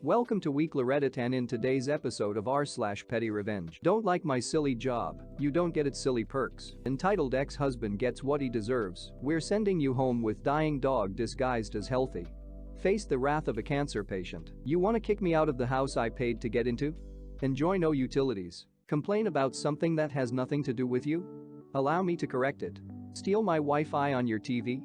Welcome to Week Reddit, and in today's episode of r/PettyRevenge. Don't like my silly job? You don't get its silly perks. Entitled ex-husband gets what he deserves. We're sending you home with dying dog disguised as healthy. Face the wrath of a cancer patient. You wanna kick me out of the house I paid to get into? Enjoy no utilities. Complain about something that has nothing to do with you? Allow me to correct it. Steal my Wi-Fi on your TV?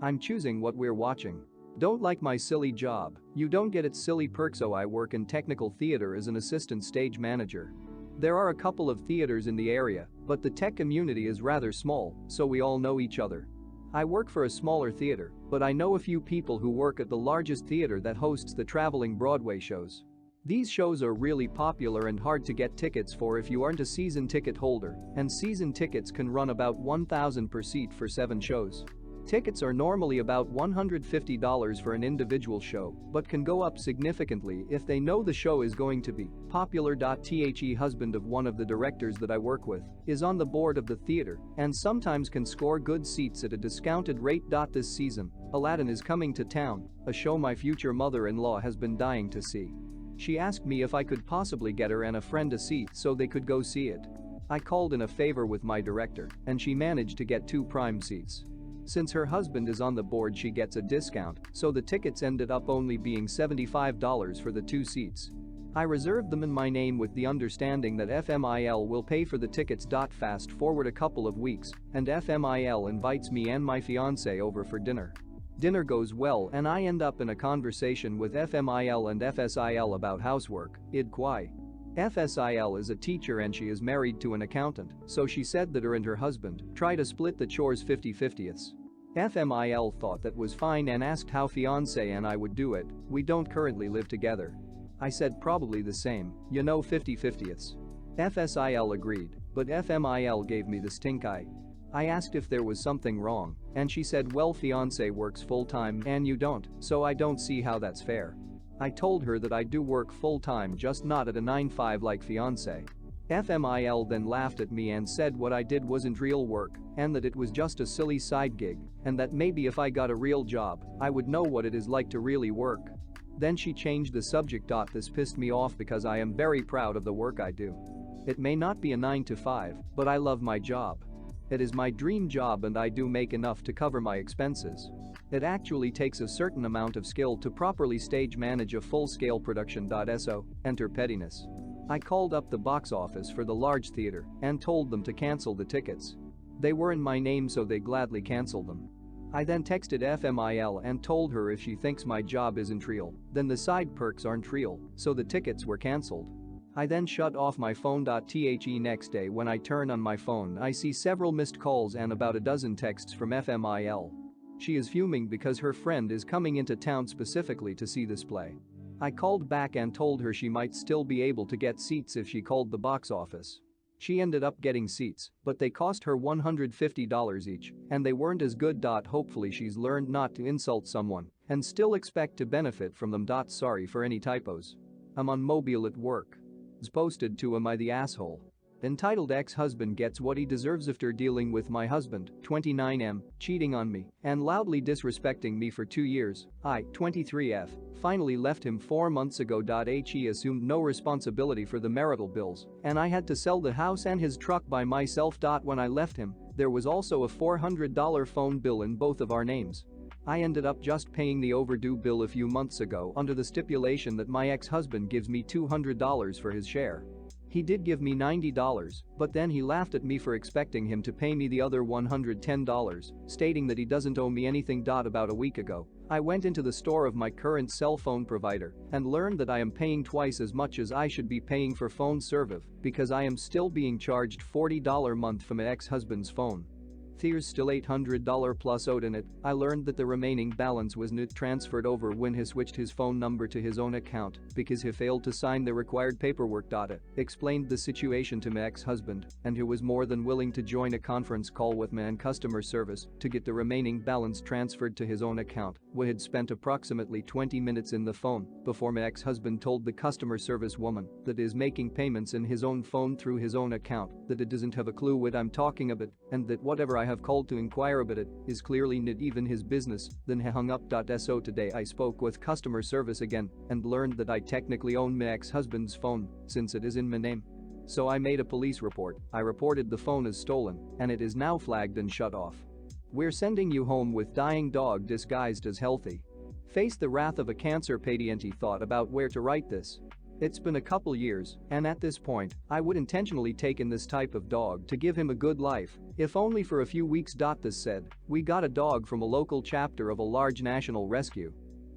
I'm choosing what we're watching. Don't like my silly job? You don't get its silly perks. Oh, I work in technical theater as an assistant stage manager. There are a couple of theaters in the area, but the tech community is rather small, so we all know each other. I work for a smaller theater, but I know a few people who work at the largest theater that hosts the traveling Broadway shows. These shows are really popular and hard to get tickets for if you aren't a season ticket holder, and season tickets can run about $1,000 per seat for 7 shows. Tickets are normally about $150 for an individual show, but can go up significantly if they know the show is going to be popular. The husband of one of the directors that I work with is on the board of the theater and sometimes can score good seats at a discounted rate. This season, Aladdin is coming to town, a show my future mother-in-law has been dying to see. She asked me if I could possibly get her and a friend a seat so they could go see it. I called in a favor with my director, and she managed to get 2 prime seats. Since her husband is on the board, she gets a discount, so the tickets ended up only being $75 for the 2 seats. I reserved them in my name with the understanding that FMIL will pay for the tickets. Fast forward a couple of weeks, and FMIL invites me and my fiancé over for dinner. Dinner goes well and I end up in a conversation with FMIL and FSIL about housework. FSIL is a teacher and she is married to an accountant, so she said that her and her husband try to split the chores 50-50. FMIL thought that was fine and asked how fiancé and I would do it. We don't currently live together. I said probably the same, 50-50. FSIL agreed, but FMIL gave me the stink eye. I asked if there was something wrong, and she said, well, fiancé works full-time and you don't, so I don't see how that's fair. I told her that I do work full-time, just not at a 9-5 like fiancé. FMIL then laughed at me and said what I did wasn't real work and that it was just a silly side gig and that maybe if I got a real job, I would know what it is like to really work. Then she changed the subject. This pissed me off because I am very proud of the work I do. It may not be a 9-to-5, but I love my job. It is my dream job and I do make enough to cover my expenses. It actually takes a certain amount of skill to properly stage manage a full-scale production. So, enter pettiness. I called up the box office for the large theater and told them to cancel the tickets. They were in my name, so they gladly canceled them. I then texted FMIL and told her if she thinks my job isn't real, then the side perks aren't real, so the tickets were cancelled. I then shut off my phone. Next day when I turn on my phone, I see several missed calls and about a dozen texts from FMIL. She is fuming because her friend is coming into town specifically to see this play. I called back and told her she might still be able to get seats if she called the box office. She ended up getting seats, but they cost her $150 each, and they weren't as good. Hopefully she's learned not to insult someone and still expect to benefit from them. Sorry for any typos. I'm on mobile at work. Posted to Am I the asshole? Entitled ex-husband gets what he deserves after dealing with my husband, 29M, cheating on me and loudly disrespecting me for 2 years. I, 23F, finally left him 4 months ago. He assumed no responsibility for the marital bills, and I had to sell the house and his truck by myself. When I left him, there was also a $400 phone bill in both of our names. I ended up just paying the overdue bill a few months ago under the stipulation that my ex-husband gives me $200 for his share. He did give me $90, but then he laughed at me for expecting him to pay me the other $110, stating that he doesn't owe me anything. About a week ago, I went into the store of my current cell phone provider and learned that I am paying twice as much as I should be paying for phone service because I am still being charged $40 a month from my ex-husband's phone. There's still $800 plus owed in it. I learned that the remaining balance was not transferred over when he switched his phone number to his own account because he failed to sign the required paperwork. Explained the situation to my ex-husband, and he was more than willing to join a conference call with me and customer service to get the remaining balance transferred to his own account. We had spent approximately 20 minutes in the phone before my ex-husband told the customer service woman that he is making payments in his own phone through his own account, that he doesn't have a clue what I'm talking about, and that whatever I I have called to inquire about it is clearly not even his business, then he hung up. So today I spoke with customer service again and learned that I technically own my ex-husband's phone since it is in my name. So I made a police report. I reported the phone as stolen and it is now flagged and shut off. We're sending you home with dying dog disguised as healthy. Face the wrath of a cancer patient. Thought about where to write this. It's been a couple years, and at this point, I would intentionally take in this type of dog to give him a good life, if only for a few weeks. This said, we got a dog from a local chapter of a large national rescue.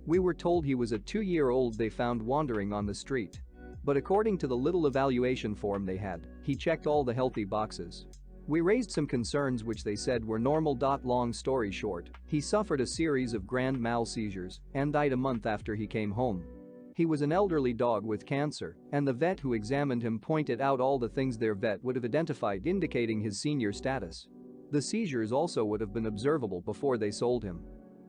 We were told he was a 2-year-old they found wandering on the street. But according to the little evaluation form they had, he checked all the healthy boxes. We raised some concerns which they said were normal. Long story short, he suffered a series of grand mal seizures and died a month after he came home. He was an elderly dog with cancer, and the vet who examined him pointed out all the things their vet would have identified indicating his senior status. The seizures also would have been observable before they sold him.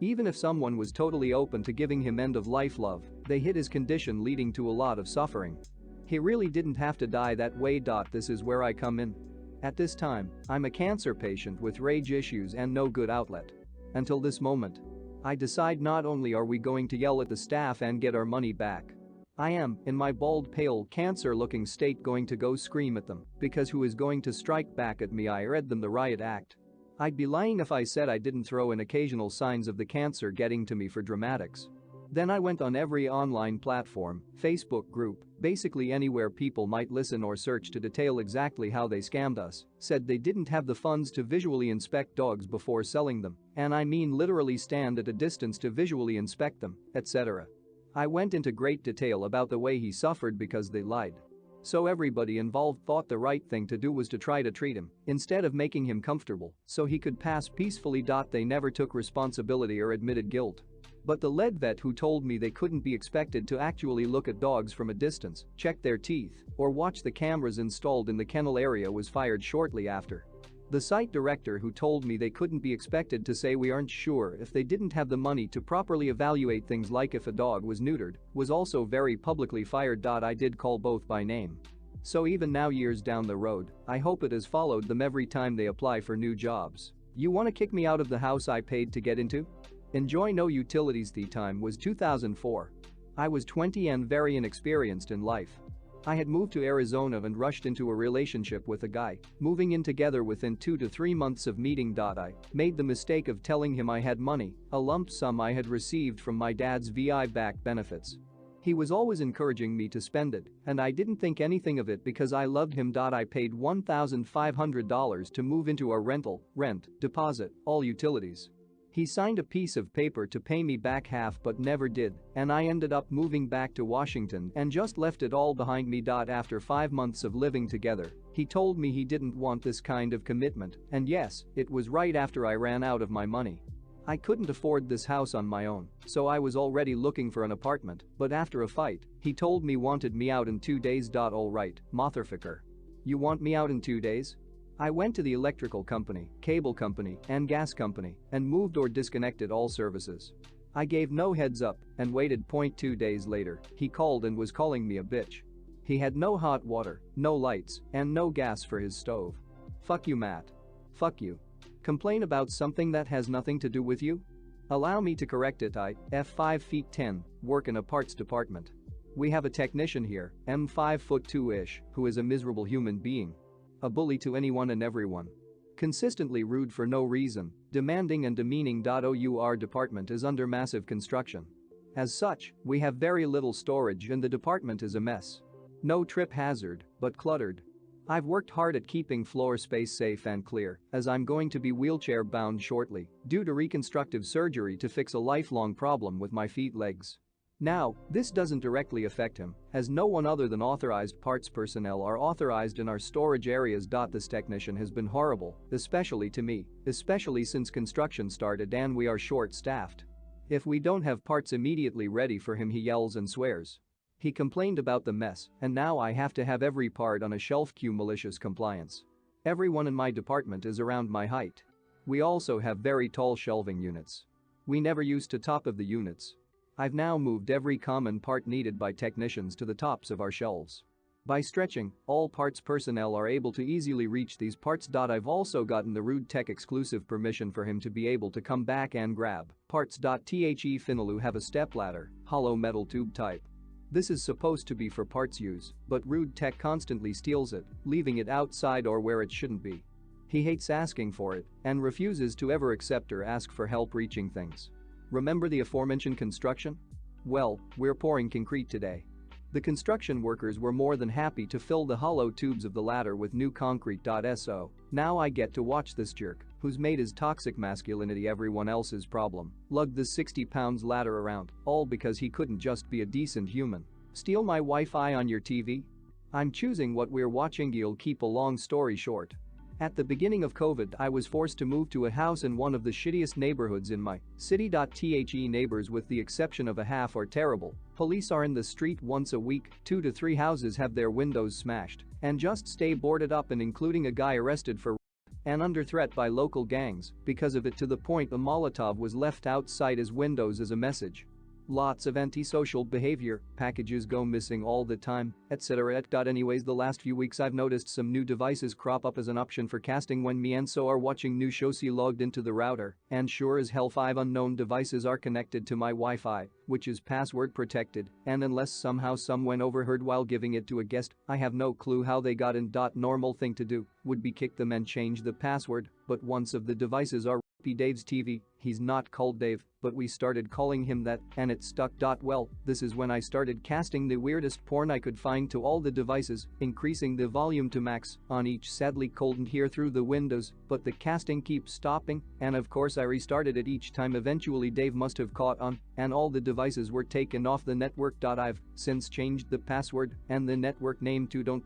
Even if someone was totally open to giving him end-of-life love, they hid his condition, leading to a lot of suffering. He really didn't have to die that way. This is where I come in. At this time, I'm a cancer patient with rage issues and no good outlet. Until this moment. I decide not only are we going to yell at the staff and get our money back, I am, in my bald, pale, cancer-looking state, going to go scream at them, because who is going to strike back at me? I read them the riot act. I'd be lying if I said I didn't throw in occasional signs of the cancer getting to me for dramatics. Then I went on every online platform, Facebook group, basically anywhere people might listen or search to detail exactly how they scammed us, said they didn't have the funds to visually inspect dogs before selling them, and I mean literally stand at a distance to visually inspect them, etc. I went into great detail about the way he suffered because they lied. So everybody involved thought the right thing to do was to try to treat him instead of making him comfortable so he could pass peacefully. They never took responsibility or admitted guilt. But the lead vet who told me they couldn't be expected to actually look at dogs from a distance, check their teeth, or watch the cameras installed in the kennel area was fired shortly after. The site director who told me they couldn't be expected to say we aren't sure if they didn't have the money to properly evaluate things like if a dog was neutered, was also very publicly fired. I did call both by name. So even now, years down the road, I hope it has followed them every time they apply for new jobs. You want to kick me out of the house I paid to get into? Enjoy no utilities. The time was 2004. I was 20 and very inexperienced in life. I had moved to Arizona and rushed into a relationship with a guy, moving in together within 2 to 3 months of meeting. I made the mistake of telling him I had money, a lump sum I had received from my dad's VI back benefits. He was always encouraging me to spend it, and I didn't think anything of it because I loved him. I paid $1,500 to move into a rental, rent, deposit, all utilities. He signed a piece of paper to pay me back half but never did, and I ended up moving back to Washington and just left it all behind me. After 5 months of living together, he told me he didn't want this kind of commitment, and yes, it was right after I ran out of my money. I couldn't afford this house on my own, so I was already looking for an apartment, but after a fight, he told me wanted me out in 2 days. Alright, motherfucker. You want me out in 2 days? I went to the electrical company, cable company, and gas company and moved or disconnected all services. I gave no heads up and waited. 2 days later, he called and was calling me a bitch. He had no hot water, no lights, and no gas for his stove. Fuck you, Matt. Fuck you. Complain about something that has nothing to do with you? Allow me to correct it. I, F5 feet 10, work in a parts department. We have a technician here, M5 foot 2-ish, who is a miserable human being. A bully to anyone and everyone. Consistently rude for no reason, demanding and demeaning. Our department is under massive construction. As such, we have very little storage and the department is a mess. No trip hazard, but cluttered. I've worked hard at keeping floor space safe and clear, as I'm going to be wheelchair bound shortly due to reconstructive surgery to fix a lifelong problem with my feet legs. Now, this doesn't directly affect him, as no one other than authorized parts personnel are authorized in our storage areas. This technician has been horrible, especially to me, especially since construction started and we are short-staffed. If we don't have parts immediately ready for him, he yells and swears. He complained about the mess, and now I have to have every part on a shelf. Q malicious compliance. Everyone in my department is around my height. We also have very tall shelving units. We never used to top of the units. I've now moved every common part needed by technicians to the tops of our shelves. By stretching, all parts personnel are able to easily reach these parts. I've also gotten the Rude Tech exclusive permission for him to be able to come back and grab parts. The Finalu have a stepladder, hollow metal tube type. This is supposed to be for parts use, but Rude Tech constantly steals it, leaving it outside or where it shouldn't be. He hates asking for it and refuses to ever accept or ask for help reaching things. Remember the aforementioned construction? Well, we're pouring concrete today. The construction workers were more than happy to fill the hollow tubes of the ladder with new concrete. So now I get to watch this jerk, who's made his toxic masculinity everyone else's problem, lug the 60 pounds ladder around, all because he couldn't just be a decent human. Steal my Wi-Fi on your TV? I'm choosing what we're watching. You'll keep a long story short. At the beginning of COVID, I was forced to move to a house in one of the shittiest neighborhoods in my city. The neighbors, with the exception of a half, are terrible. Police are in the street once a week, 2 to 3 houses have their windows smashed and just stay boarded up, and including a guy arrested for and under threat by local gangs because of it, to the point a Molotov was left outside his windows as a message. Lots of antisocial behavior, packages go missing all the time, etc. Anyways, the last few weeks I've noticed some new devices crop up as an option for casting when me and so are watching new shows. Logged into the router, and sure as hell 5 unknown devices are connected to my Wi-Fi, which is password protected, and unless somehow someone overheard while giving it to a guest, I have no clue how they got in. Normal thing to do would be kick them and change the password, but once of the devices are Dave's TV. He's not called Dave, but we started calling him that, and it stuck. Well, this is when I started casting the weirdest porn I could find to all the devices, increasing the volume to max on each. Sadly couldn't hear through the windows, but the casting keeps stopping, and of course I restarted it each time. Eventually Dave must have caught on, and all the devices were taken off the network. I've since changed the password and the network name to don't.